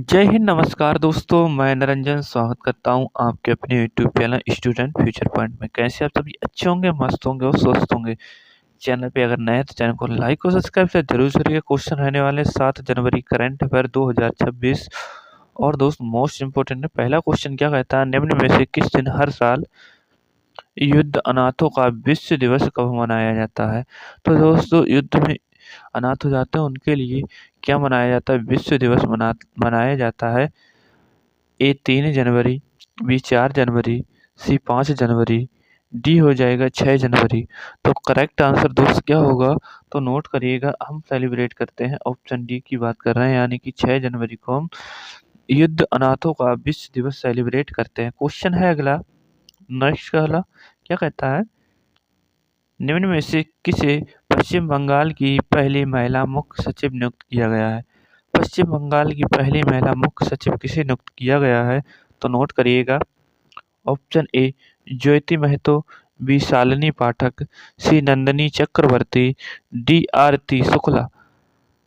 जय हिंद, नमस्कार दोस्तों। मैं निरंजन स्वागत करता हूं आपके अपने YouTube channel student future point में। कैसे आप सभी अच्छे होंगे, मस्त होंगे और स्वस्थ होंगे। चैनल पे अगर नए हैं तो चैनल को लाइक और सब्सक्राइब से जरूर करिए। क्वेश्चन रहने वाले 7 जनवरी करंट अफेयर 2026। और दोस्त मोस्ट इम्पोर्टेंट है, पहला क्वेश्चन क्या कहता है, निम्न में से किस दिन हर साल युद्ध अनाथों का विश्व दिवस कब मनाया जाता है। तो दोस्तों, युद्ध में अनाथ हो जाते हैं उनके लिए क्या मनाया जाता है, विश्व दिवस मनाया जाता है। ए 3 जनवरी, बी 4 जनवरी, सी 5 जनवरी, डी हो जाएगा 6 जनवरी। तो करेक्ट आंसर दोस्त क्या होगा, तो नोट करिएगा। हम सेलिब्रेट करते हैं, ऑप्शन डी की बात कर रहे हैं, यानी कि 6 जनवरी को हम युद्ध अनाथों का विश्व दिवस सेलिब्रेट करते हैं। क्वेश्चन है अगला, नेक्स्ट वाला क्या कहता है, निम्न में से किसे पश्चिम बंगाल की पहली महिला मुख्य सचिव नियुक्त किया गया है। पश्चिम बंगाल की पहली महिला मुख्य सचिव किसे नियुक्त किया गया है, तो नोट करिएगा। Option A Jyoti Mahato, B Shalini Pathak, C Nandini Chakraborty, D Aarti Shukla.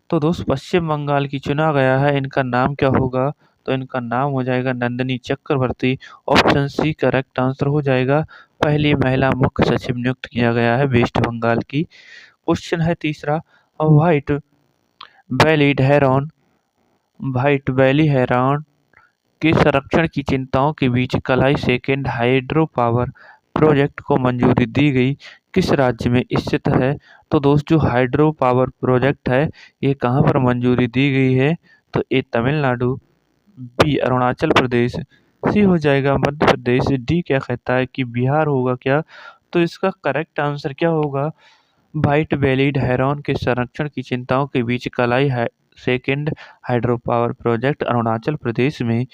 तो दोस्त पश्चिम बंगाल की चुना गया है, इनका नाम क्या होगा, तो इनका नाम हो जाएगा नंदिनी चक्रवर्ती। ऑप्शन सी करेक्ट आंसर हो जाएगा। पहली महिला मुख्य सचिव नियुक्त किया गया है वेस्ट बंगाल की। क्वेश्चन है तीसरा, व्हाइट बेलीड हेरॉन व्हाइट बेली हेरॉन के संरक्षण की चिंताओं के बीच Kalai second hydro power project को मंजूरी दी गई, किस राज्य में स्थित है। तो दोस्त जो हाइड्रो पावर प्रोजेक्ट है, ये कहाँ पर मंजूरी दी गई है, तो ए तमिलनाडु, बी अरुणाचल प्रदेश, सी हो जाएगा मध्य प्रदेश, डी क्या कहता है कि बिहार होगा क्या। तो इसका करेक्ट आंसर क्या होगा, व्हाइट बेलीड हेरॉन के संरक्षण की चिंताओं के बीच Kalai second hydro power project Arunachal Pradesh में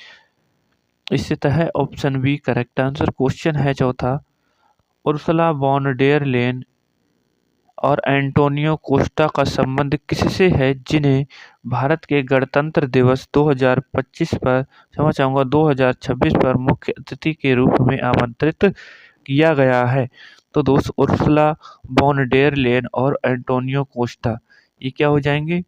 स्थित है। Option B correct answer. Question है चौथा, उर्सुला वॉन डेर लेन और एंटोनियो कोस्टा का संबंध किससे है, जिन्हें भारत के गणतंत्र दिवस 2025 पर, क्षमा चाहूँगा 2026 पर मुख्य अतिथि के रूप में आमंत्रित किया गया है। तो दोस्त उर्सुला वॉन डेर लेन और एंटोनियो कोस्टा ये क्या हो जाएंगे,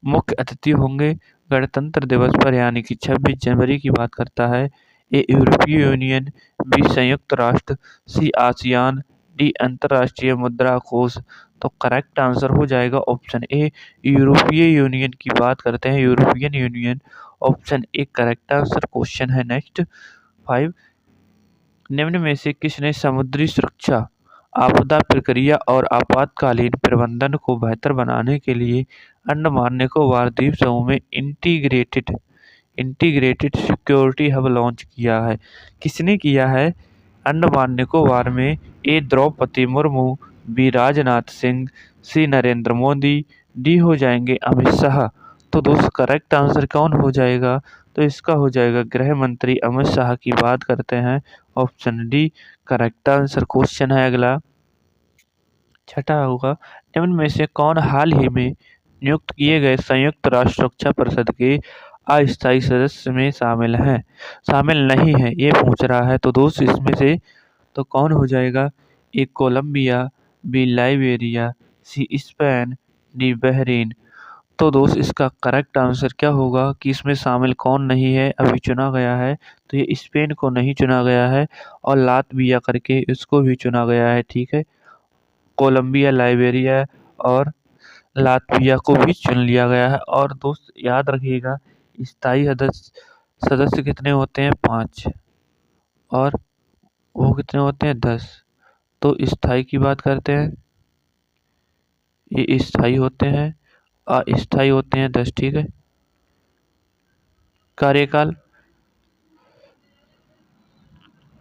मुख्य अतिथि होंगे गणतंत्र दिवस पर, यानी कि 26 जनवरी की बात करता है। ए यूरोपीय यूनियन, बी संयुक्त राष्ट्र, सी आसियान, डी अंतर्राष्ट्रीय मुद्रा कोष। तो करेक्ट आंसर हो जाएगा ऑप्शन ए यूरोपीय यूनियन की बात करते हैं, European union. Option A correct answer. Question है नेक्स्ट 5, निम्न में से किसने समुद्री सुरक्षा, आपदा प्रक्रिया और आपातकालीन प्रबंधन को बेहतर बनाने के लिए अंडमान निकोबार द्वीप समूह में integrated integrated security hub launch किया है। किसने किया है, अंडमान निकोबार में। ए द्रौपदी मुर्मू, बी राजनाथ सिंह, सी नरेंद्र मोदी, डी हो जाएंगे अमित शाह। तो दोस्त करेक्ट आंसर कौन हो जाएगा, तो इसका हो जाएगा गृह मंत्री अमित शाह की बात करते हैं। Option D correct answer. Question है अगला, छठा होगा, निम्न में से कौन हाल ही में नियुक्त किए गए संयुक्त राष्ट्र सुरक्षा परिषद के अस्थायी सदस्य में शामिल नहीं है, ये पूछ रहा है। तो दोस्त इसमें से तो कौन हो जाएगा, A Colombia, B Liberia, C Spain, D Bahrain. तो दोस्त इसका करेक्ट आंसर क्या होगा कि इसमें शामिल कौन नहीं है, अभी चुना गया है, तो ये स्पेन को नहीं चुना गया है और लातविया करके इसको भी चुना गया है। ठीक है, कोलंबिया, लाइबेरिया और लातविया को भी चुन लिया गया है। और दोस्त याद रखिएगा, स्थायी सदस्य सदस्य कितने होते हैं, 5, और वो कितने होते हैं, 10। तो स्थायी की बात करते हैं, ये स्थायी होते हैं, अस्थायी होते हैं 10। ठीक है, कार्यकाल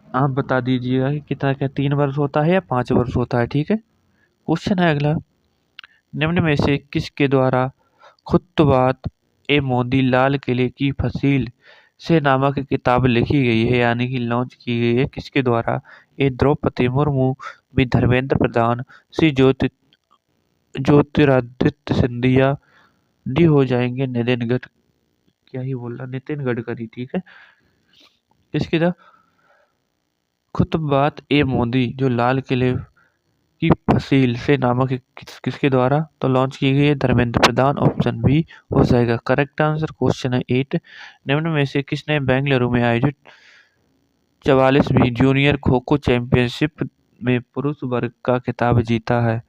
आप बता दीजिएगा कि कितना, क्या 3 वर्ष होता है या 5 वर्ष होता है। ठीक है, क्वेश्चन है अगला, निम्न में से किसके द्वारा खुतबात ए मोदी लाल किले की फसील से नामक किताब लिखी गई है, यानी कि लॉन्च की गई है, किसके द्वारा। ए द्रौपदी मुर्मू, बी धर्मेंद्र प्रधान, सी ज्योतिरादित्य सिंधिया, डी हो जाएंगे क्या ही बोल रहा, नितिन गडकरी। ठीक है, इसकी खुतबात ए मोदी जो लाल किले की फसील से नामक किसके द्वारा तो लॉन्च की गई है? धर्मेंद्र प्रधान। ऑप्शन बी हो जाएगा करेक्ट आंसर। क्वेश्चन है 8, निम्न में से किसने बेंगलुरु में आयोजित 44वीं जूनियर खो खो चैंपियनशिप में पुरुष वर्ग का खिताब जीता है?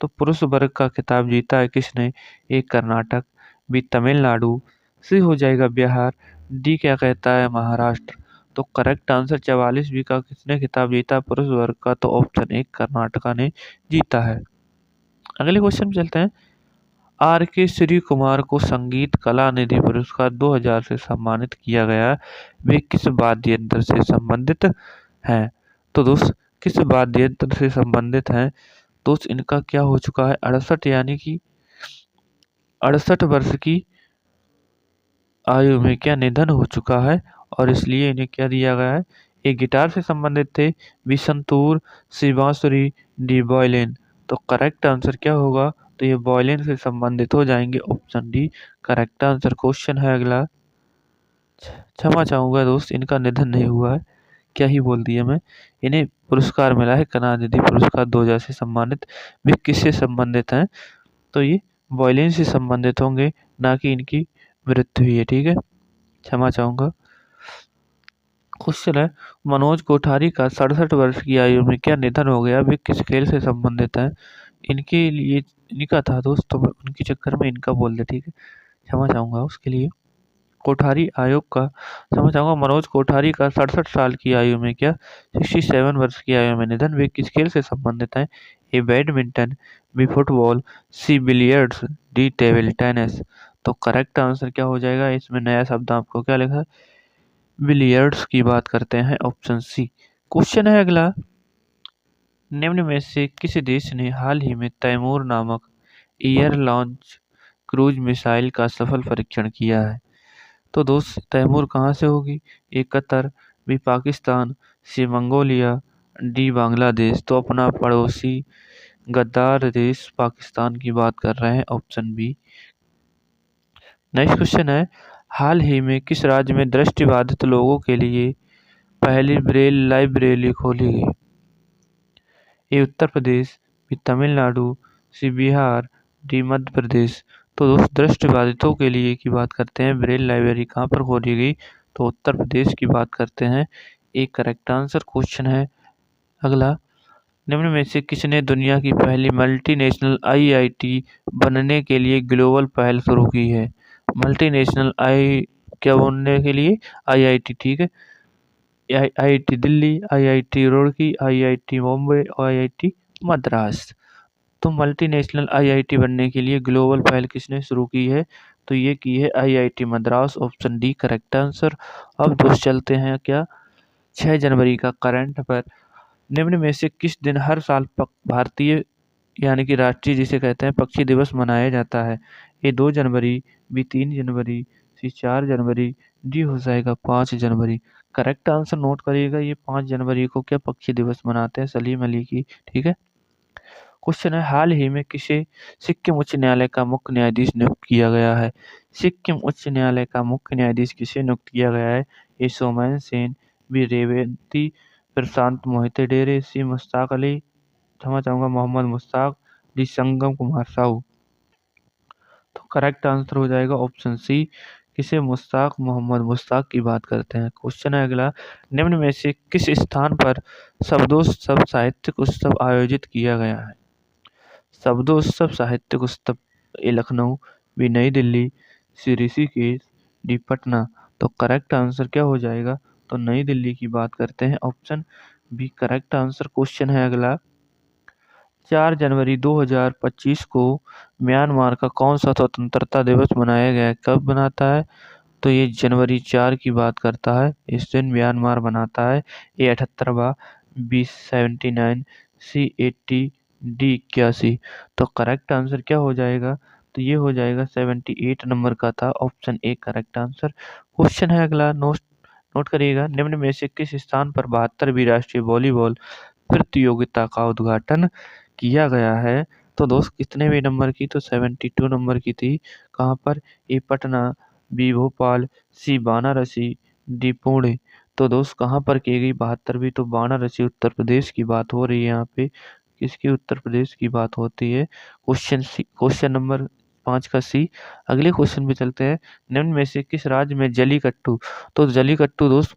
तो पुरुष वर्ग का खिताब जीता है किसने? ए कर्नाटक, बी तमिलनाडु, सी हो जाएगा बिहार, डी क्या कहता है महाराष्ट्र। तो करेक्ट आंसर 44वीं का किसने खिताब जीता पुरुष वर्ग का? तो ऑप्शन ए कर्नाटका ने जीता है। अगले क्वेश्चन में चलते हैं। आर के श्री कुमार को संगीत कला निधि पुरस्कार 2000 से सम्मानित किया गया। वे किस वाद्य यंत्र से संबंधित हैं? तो दोस्त किस वाद्य यंत्र से संबंधित हैं? दोस्त इनका क्या हो चुका है? 68 यानी कि 68 वर्ष की आयु में क्या निधन हो चुका है और इसलिए इन्हें क्या दिया गया है? ये गिटार से संबंधित थे, बी संतूर, सी बांसुरी, डी वायलिन। तो करेक्ट आंसर क्या होगा? तो ये वायलिन से संबंधित हो जाएंगे। Option D correct answer. Question है अगला। क्षमा चाहूंगा दोस्त, इनका निधन नहीं हुआ है, क्या ही बोल दिया मैं। इन्हें पुरस्कार मिला है कलानिधि पुरस्कार 2000 से सम्मानित। वे किससे संबंधित हैं? तो ये वायलिन से संबंधित होंगे, ना कि इनकी मृत्यु हुई है। ठीक है, क्षमा चाहूंगा। क्वेश्चन है मनोज कोठारी का 67 वर्ष की आयु में क्या निधन हो गया? वे किस खेल से संबंधित हैं? इनके लिए इनका था दोस्त, तो मैं उनके चक्कर में इनका बोल दे। ठीक है, क्षमा चाहूंगा उसके लिए। कोठारी आयोग का क्षमा चाहूंगा। मनोज कोठारी का 67 साल की आयु में क्या 67 वर्ष की आयु में निधन। वे किस खेल से संबंधित हैं? A badminton, B football, C billiards, D table tennis. तो करेक्ट आंसर क्या हो जाएगा? इसमें नया शब्द आपको क्या लिखा है? बिलियर्ड्स की बात करते हैं, ऑप्शन सी। क्वेश्चन है अगला। निम्न में से किस देश ने हाल ही में तैमूर नामक एयर लॉन्च क्रूज मिसाइल का सफल परीक्षण किया है? तो दोस्त तैमूर कहाँ से होगी? ए कतर, बी पाकिस्तान, सी मंगोलिया, डी बांग्लादेश। तो अपना पड़ोसी गद्दार देश पाकिस्तान की बात कर रहे हैं, ऑप्शन बी। नेक्स्ट क्वेश्चन है हाल ही में किस राज्य में दृष्टिबाधित लोगों के लिए पहली ब्रेल लाइब्रेरी खोली गई? ए उत्तर प्रदेश, बी तमिलनाडु, सी बिहार, डी मध्य प्रदेश। तो दोस्त दृष्टिबाधितों के लिए की बात करते हैं, ब्रेल लाइब्रेरी कहाँ पर खोली गई? तो उत्तर प्रदेश की बात करते हैं। एक करेक्ट आंसर। क्वेश्चन है अगला। निम्न में से किसने दुनिया की पहली मल्टीनेशनल आईआईटी बनने के लिए ग्लोबल पहल शुरू की है? मल्टीनेशनल आई क्या बनने के लिए? आईआईटी। ठीक है, IIT Delhi, IIT Roorkee, IIT Mumbai और आईआईटी मद्रास। तो मल्टीनेशनल आईआईटी बनने के लिए ग्लोबल पहल किसने शुरू की है? तो ये की है IIT Madras, option D correct answer. अब दोस्त चलते हैं क्या 6 जनवरी का करंट पर। निम्न में से किस दिन हर साल भारतीय यानी कि राष्ट्रीय जिसे कहते हैं पक्षी दिवस मनाया जाता है? ये 2 जनवरी, बी 3 जनवरी, सी 4 जनवरी, डी हो जाएगा 5 जनवरी। करेक्ट आंसर नोट करिएगा, ये 5 जनवरी को क्या पक्षी दिवस मनाते हैं सलीम अली की। ठीक है, क्वेश्चन है हाल ही में किसे सिक्किम उच्च न्यायालय का मुख्य न्यायाधीश नियुक्त किया गया है? सिक्किम उच्च न्यायालय का मुख्य न्यायाधीश किसे नियुक्त किया गया है? ए सोमैन सेन, बी रेवती प्रशांत मोहिते डेरे, सी मुश्ताक अली क्षमा चाहूंगा मोहम्मद मुश्ताक, डी संगम कुमार साहू। तो करेक्ट आंसर हो जाएगा ऑप्शन सी, किसे मुश्ताक मोहम्मद मुश्ताक की बात करते हैं। क्वेश्चन है अगला। निम्न में से किस स्थान पर शब्दोत्सव साहित्यिक उत्सव आयोजित किया गया है? शब्दोत्सव साहित्यिक उत्सव ए लखनऊ, बी नई दिल्ली, सी ऋषिकेश, डी पटना। तो करेक्ट आंसर क्या हो जाएगा? तो नई दिल्ली की बात करते हैं, option B correct answer. Question है अगला। 4 जनवरी 2025 को म्यांमार का कौन सा स्वतंत्रता दिवस मनाया गया? कब मनाता है? तो ये जनवरी 4 की बात करता है, इस दिन म्यांमार मनाता है। ए 78वां, बी 79, सी 80, डी 81। तो करेक्ट आंसर क्या हो जाएगा? तो ये हो जाएगा 78 नंबर का था, option A correct answer. Question है अगला, नोट नोट करिएगा। निम्न में से किस स्थान पर 72वीं राष्ट्रीय वॉलीबॉल प्रतियोगिता का उद्घाटन किया गया है? तो दोस्त कितने नंबर की? तो 72 नंबर की थी। कहाँ पर? ए पटना, बी भोपाल, सी वाराणसी, डी पुणे। तो दोस्त कहाँ पर की गई 72वीं? तो वाराणसी उत्तर प्रदेश की बात हो रही है यहाँ पे किसके उत्तर प्रदेश की बात होती है? क्वेश्चन नंबर 5 का सी। अगले क्वेश्चन पे चलते हैं। निम्न में से किस राज्य में जलीकट्टू? तो जलीकट्टू दोस्त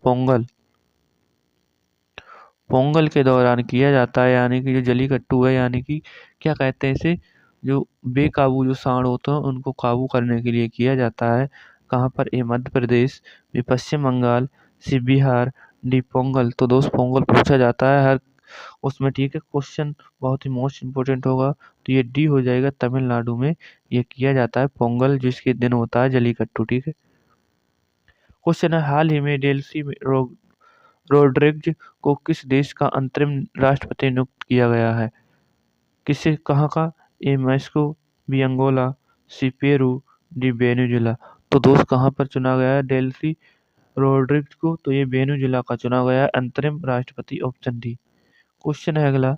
पोंगल के दौरान किया जाता है, यानी कि जो जलीकट्टू है, यानी कि क्या कहते हैं इसे, जो बेकाबू जो सांड होते हैं उनको काबू करने के लिए किया जाता है। कहाँ पर? ए मध्य प्रदेश, बी पश्चिम बंगाल, सी बिहार, डी पोंगल। तो दोस्त पोंगल पूछा जाता है हर उसमें, ठीक है। क्वेश्चन बहुत ही मोस्ट इम्पोर्टेंट होगा, तो ये डी हो जाएगा। तमिलनाडु में ये किया जाता है पोंगल, जिसके दिन होता है जलीकट्टू, ठीक है। क्वेश्चन है, हाल ही में डेल्सी रोड्रिग्ज को किस देश का अंतरिम राष्ट्रपति नियुक्त किया गया है? किसे, कहाँ का? ए मैक्सिको, बी अंगोला, सी पेरू, डी वेनेजुएला। तो दोस्त कहाँ पर चुना गया है डेल्सी रोड्रिग्ज को? तो ये वेनेजुएला का चुना गया है अंतरिम राष्ट्रपति, ऑप्शन डी। क्वेश्चन है अगला,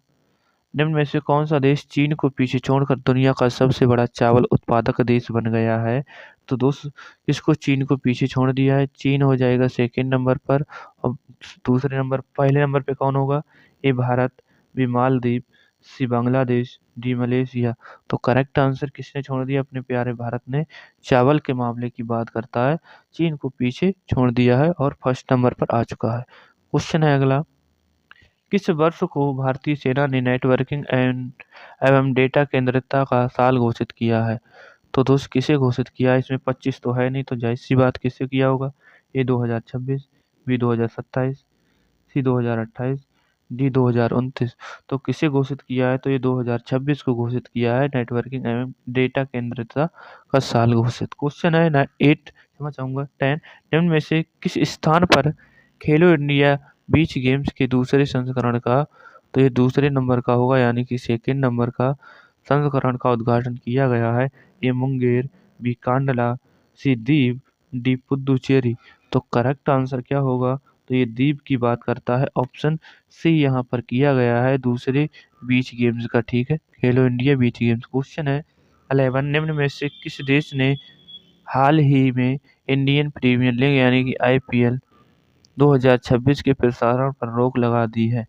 निम्न में से कौन सा देश चीन को पीछे छोड़कर दुनिया का सबसे बड़ा चावल उत्पादक देश बन गया है? तो दोस्त इसको चीन को पीछे छोड़ दिया है। चीन हो जाएगा सेकंड नंबर पर। और पहले नंबर पे कौन होगा? ए भारत, बी मालदीव, सी बांग्लादेश, डी मलेशिया। तो करेक्ट आंसर किसने छोड़ दिया? अपने प्यारे भारत ने। चावल के मामले की बात करता है, चीन को पीछे छोड़ दिया है और फर्स्ट नंबर पर आ चुका है। क्वेश्चन है अगला, किस वर्ष को भारतीय सेना ने नेटवर्किंग एवं डेटा केंद्रिता का साल घोषित किया है? तो दोस्त किसे घोषित किया है? इसमें 25 तो है नहीं, तो जाहिर सी बात किससे किया होगा? ए 2026, बी 2027, सी 2028, डी 2029। तो किसे घोषित किया है? तो ये 2026 को घोषित किया है, नेटवर्किंग एवं डेटा केंद्रिता का साल घोषित। क्वेश्चन है ना 8, क्षमा चाहूंगा 10, निम्न में से किस स्थान पर खेलो इंडिया बीच गेम्स के दूसरे संस्करण का, तो ये दूसरे नंबर का होगा, यानी कि सेकेंड नंबर का संस्करण का उद्घाटन किया गया है? ए मुंगेर, बी कांडला, सी दीव, डी पुदुचेरी। तो करेक्ट आंसर क्या होगा? तो ये दीव की बात करता है, ऑप्शन सी यहाँ पर किया गया है दूसरे बीच गेम्स का, ठीक है, खेलो इंडिया बीच गेम्स। क्वेश्चन है 11, निम्न में से किस देश ने हाल ही में इंडियन प्रीमियर लीग यानी कि आईपीएल 2026 के प्रसारण पर रोक लगा दी है?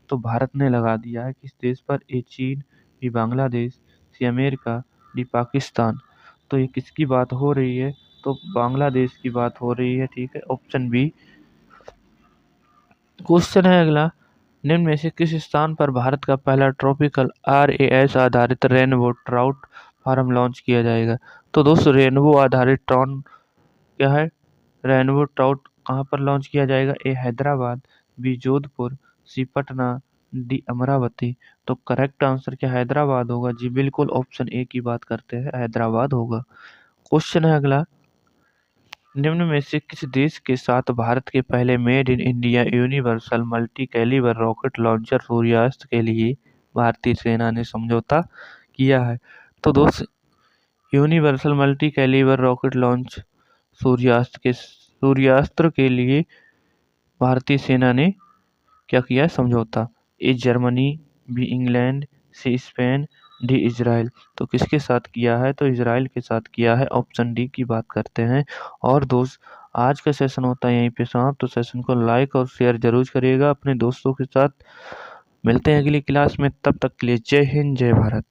तो भारत ने लगा दिया है। किस देश पर? ए चीन, B Bangladesh, C America, D Pakistan. तो ये किसकी बात हो रही है? तो बांग्लादेश की बात हो रही है, ठीक है, ऑप्शन बी। क्वेश्चन है अगला, निम्न में से किस स्थान पर भारत का पहला ट्रॉपिकल आरएएस आधारित रेनबो ट्राउट फार्म लॉन्च किया जाएगा? तो दोस्तों रेनबो आधारित क्या है, रेनबो ट्राउट कहाँ पर लॉन्च किया जाएगा? ए हैदराबाद, बी जोधपुर, सी पटना, डी अमरावती। तो करेक्ट आंसर क्या हैदराबाद होगा? जी बिल्कुल, ऑप्शन ए की बात करते हैं, हैदराबाद होगा। क्वेश्चन है अगला, निम्न में से किस देश के साथ भारत के पहले made in India universal multi calibre rocket launcher सूर्यास्त के लिए भारतीय सेना ने समझौता किया है? तो दोस्त universal multi calibre rocket launch Suryastra के लिए भारतीय सेना ने क्या किया है? समझौता। A Germany, B England, C Spain, D Israel. तो किसके साथ किया है? तो इजराइल के साथ किया है, ऑप्शन डी की बात करते हैं। और दोस्त आज का सेशन होता है यहीं पे समाप्त, तो सेशन को लाइक और शेयर जरूर करिएगा अपने दोस्तों के साथ। मिलते हैं अगली क्लास में, तब तक के लिए जय हिंद, जय भारत।